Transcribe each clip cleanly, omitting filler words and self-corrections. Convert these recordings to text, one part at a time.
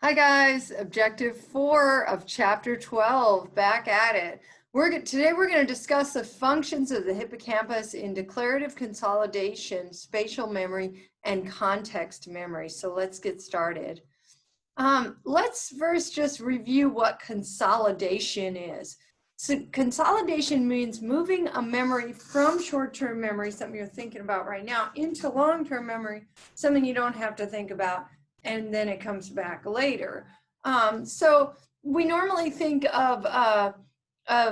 Hi guys, objective 4 of chapter 12, back at it. Today we're going to discuss the functions of the hippocampus in declarative consolidation, spatial memory, and context memory. So let's get started. Let's first just review what consolidation is. So consolidation means moving a memory from short-term memory, something you're thinking about right now, into long-term memory, something you don't have to think about, and then it comes back later. So we normally think of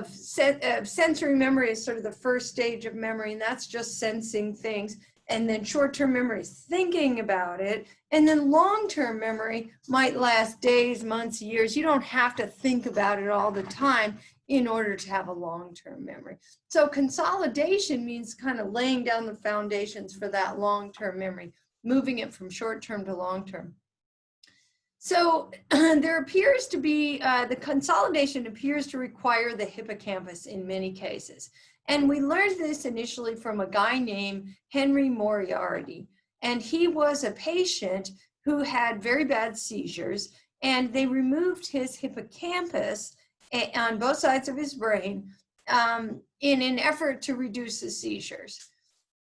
sensory memory as sort of the first stage of memory, and that's just sensing things. And then short-term memory is thinking about it. And then long-term memory might last days, months, years. You don't have to think about it all the time in order to have a long-term memory. So consolidation means kind of laying down the foundations for that long-term memory, moving it from short-term to long-term. So there appears to be, the consolidation appears to require the hippocampus in many cases. And we learned this initially from a guy named Henry Moriarty. And he was a patient who had very bad seizures, and they removed his hippocampus on both sides of his brain in an effort to reduce the seizures.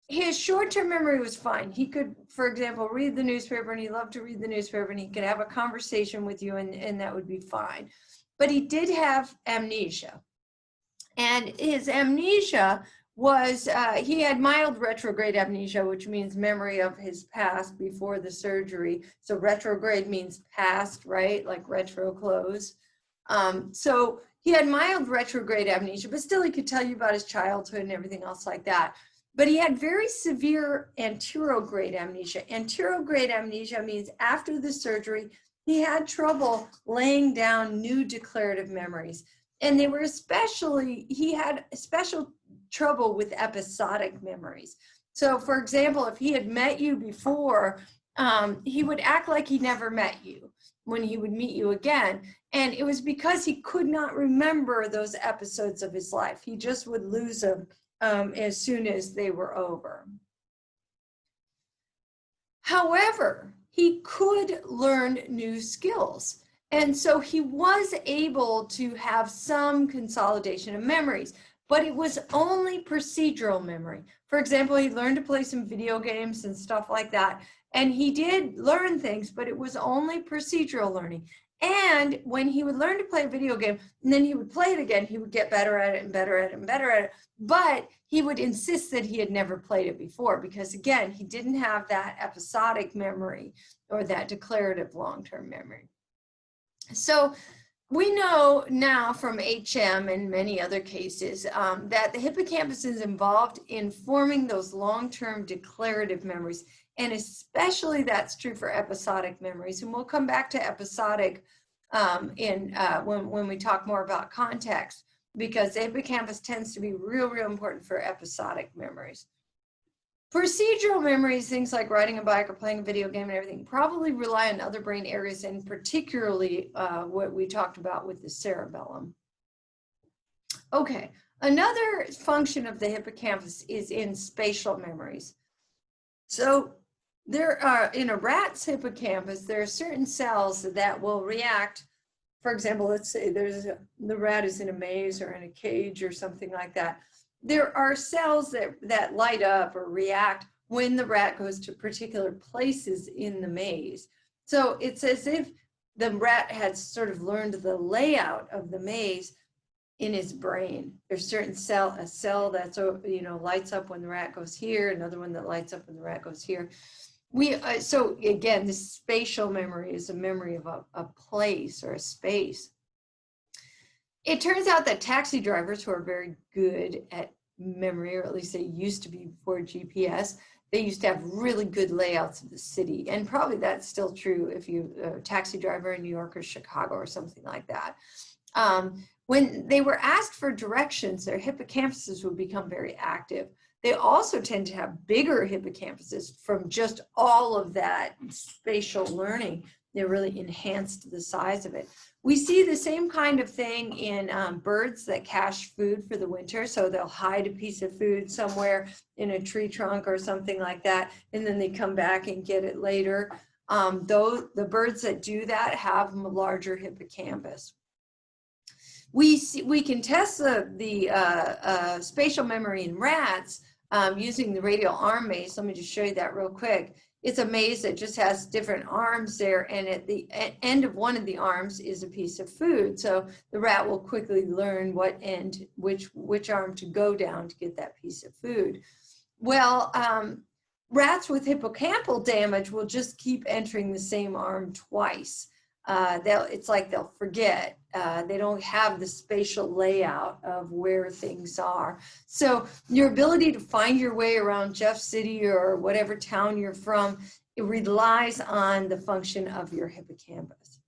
His short-term memory was fine. He could, for example, read the newspaper, and he loved to read the newspaper, and he could have a conversation with you, and that would be fine. But he did have amnesia. And his amnesia was, he had mild retrograde amnesia, which means memory of his past before the surgery. So retrograde means past, right? Like retro clothes. So he had mild retrograde amnesia, but still he could tell you about his childhood and everything else like that. But he had very severe anterograde amnesia. Anterograde amnesia means after the surgery, he had trouble laying down new declarative memories. And they were he had special trouble with episodic memories. So for example, if he had met you before, he would act like he never met you when he would meet you again. And it was because he could not remember those episodes of his life. He just would lose them as soon as they were over. However, he could learn new skills. And so he was able to have some consolidation of memories, but it was only procedural memory. For example, he learned to play some video games and stuff like that. And he did learn things, but it was only procedural learning. And when he would learn to play a video game, and then he would play it again, he would get better at it and better at it and better at it. But he would insist that he had never played it before because, again, he didn't have that episodic memory or that declarative long-term memory. So we know now from HM and many other cases that the hippocampus is involved in forming those long-term declarative memories. And especially that's true for episodic memories. And we'll come back to episodic when we talk more about context, because the hippocampus tends to be real important for episodic memories. Procedural memories, things like riding a bike or playing a video game and everything, probably rely on other brain areas, and particularly what we talked about with the cerebellum. Okay, another function of the hippocampus is in spatial memories. So there are, in a rat's hippocampus, there are certain cells that will react. For example, let's say the rat is in a maze or in a cage or something like that. There are cells that light up or react when the rat goes to particular places in the maze. So it's as if the rat had sort of learned the layout of the maze in his brain. There's certain a cell that's, lights up when the rat goes here, another one that lights up when the rat goes here. So again, this spatial memory is a memory of a place or a space. It turns out that taxi drivers who are very good at memory, or at least they used to be before GPS, they used to have really good layouts of the city. And probably that's still true if you're a taxi driver in New York or Chicago or something like that. When they were asked for directions, their hippocampuses would become very active. They also tend to have bigger hippocampuses from just all of that spatial learning. They really enhanced the size of it. We see the same kind of thing in birds that cache food for the winter. So they'll hide a piece of food somewhere in a tree trunk or something like that, and then they come back and get it later. Though the birds that do that have a larger hippocampus. We can test the spatial memory in rats using the radial arm maze. Let me just show you that real quick. It's a maze that just has different arms there, and at the end of one of the arms is a piece of food. So the rat will quickly learn what end, which arm to go down to get that piece of food. Well, rats with hippocampal damage will just keep entering the same arm twice. It's like they'll forget. They don't have the spatial layout of where things are. So your ability to find your way around Jeff City or whatever town you're from, it relies on the function of your hippocampus.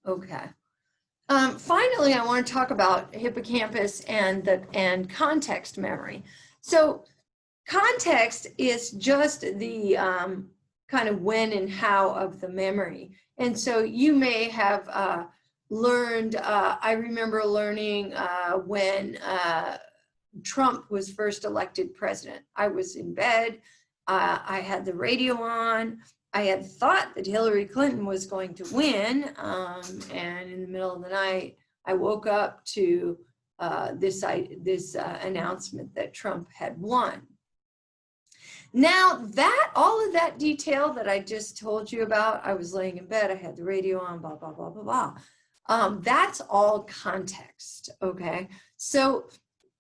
Okay. Finally, I want to talk about hippocampus and context memory. So context is just the kind of when and how of the memory. And so you may have learned, I remember learning when Trump was first elected president. I was in bed, I had the radio on, I had thought that Hillary Clinton was going to win, and in the middle of the night, I woke up to this announcement that Trump had won. Now that, all of that detail that I just told you about, I was laying in bed, I had the radio on, blah, blah, blah, blah, blah. That's all context, okay? So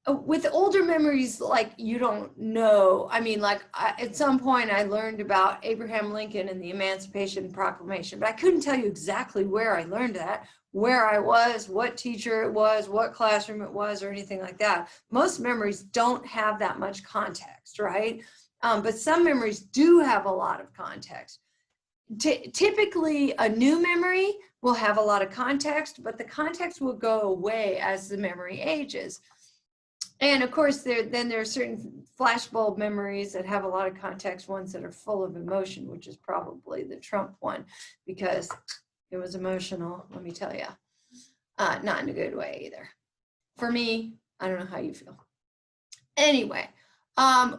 with older memories, like you don't know, I mean, like at some point I learned about Abraham Lincoln and the Emancipation Proclamation, but I couldn't tell you exactly where I learned that, where I was, what teacher it was, what classroom it was, or anything like that. Most memories don't have that much context, right? But some memories do have a lot of context. Typically, a new memory will have a lot of context, but the context will go away as the memory ages. And of course, then there are certain flashbulb memories that have a lot of context, ones that are full of emotion, which is probably the Trump one, because it was emotional, let me tell you. Not in a good way either. For me, I don't know how you feel. Anyway.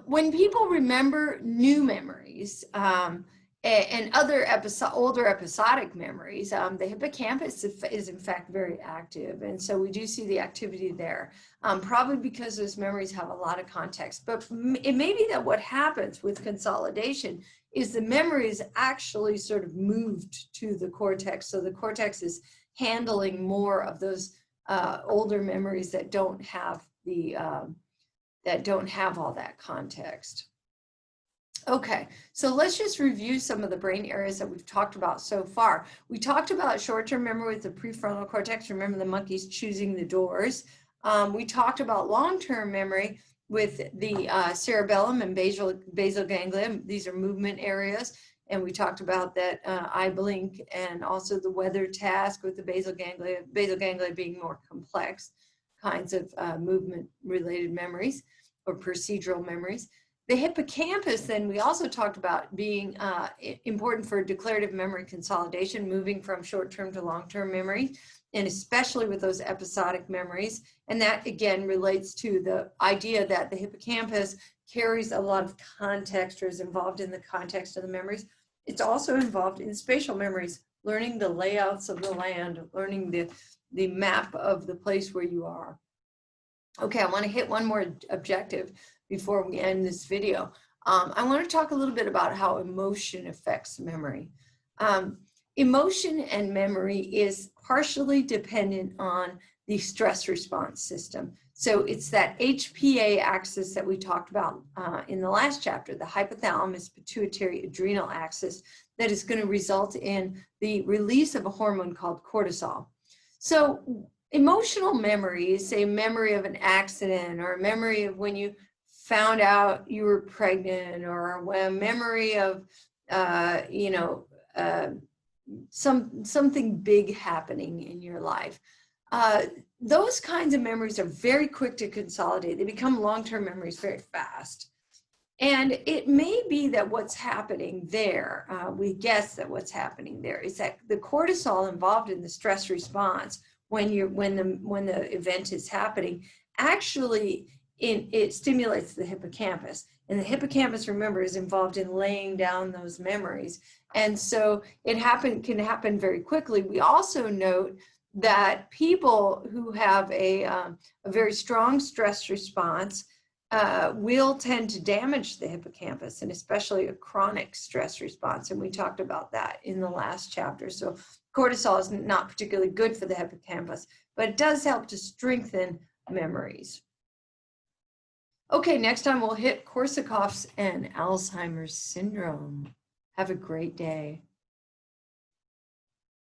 When people remember new memories and other older episodic memories, the hippocampus is in fact very active. And so we do see the activity there, probably because those memories have a lot of context. But it may be that what happens with consolidation is the memory is actually sort of moved to the cortex. So the cortex is handling more of those older memories that don't have the all that context. Okay, so let's just review some of the brain areas that we've talked about so far. We talked about short-term memory with the prefrontal cortex. Remember the monkeys choosing the doors. We talked about long-term memory with the cerebellum and basal ganglia. These are movement areas. And we talked about that eye blink and also the weather task with the basal ganglia being more complex kinds of movement-related memories or procedural memories. The hippocampus, then, we also talked about being important for declarative memory consolidation, moving from short-term to long-term memory, and especially with those episodic memories. And that, again, relates to the idea that the hippocampus carries a lot of context or is involved in the context of the memories. It's also involved in spatial memories, learning the layouts of the land, learning the map of the place where you are. Okay, I want to hit one more objective before we end this video. I want to talk a little bit about how emotion affects memory. Emotion and memory is partially dependent on the stress response system. So it's that HPA axis that we talked about in the last chapter, the hypothalamus pituitary adrenal axis, that is going to result in the release of a hormone called cortisol. So emotional memory is a memory of an accident, or a memory of when you found out you were pregnant, or a memory of, something big happening in your life. Those kinds of memories are very quick to consolidate. They become long-term memories very fast. And it may be that what's happening there, we guess that what's happening there is that the cortisol involved in the stress response when the event is happening, actually it stimulates the hippocampus. And the hippocampus, remember, is involved in laying down those memories. And so it can happen very quickly. We also note that people who have a very strong stress response will tend to damage the hippocampus, and especially a chronic stress response. And we talked about that in the last chapter. So cortisol is not particularly good for the hippocampus, but it does help to strengthen memories. Okay, next time we'll hit Korsakoff's and Alzheimer's syndrome. Have a great day.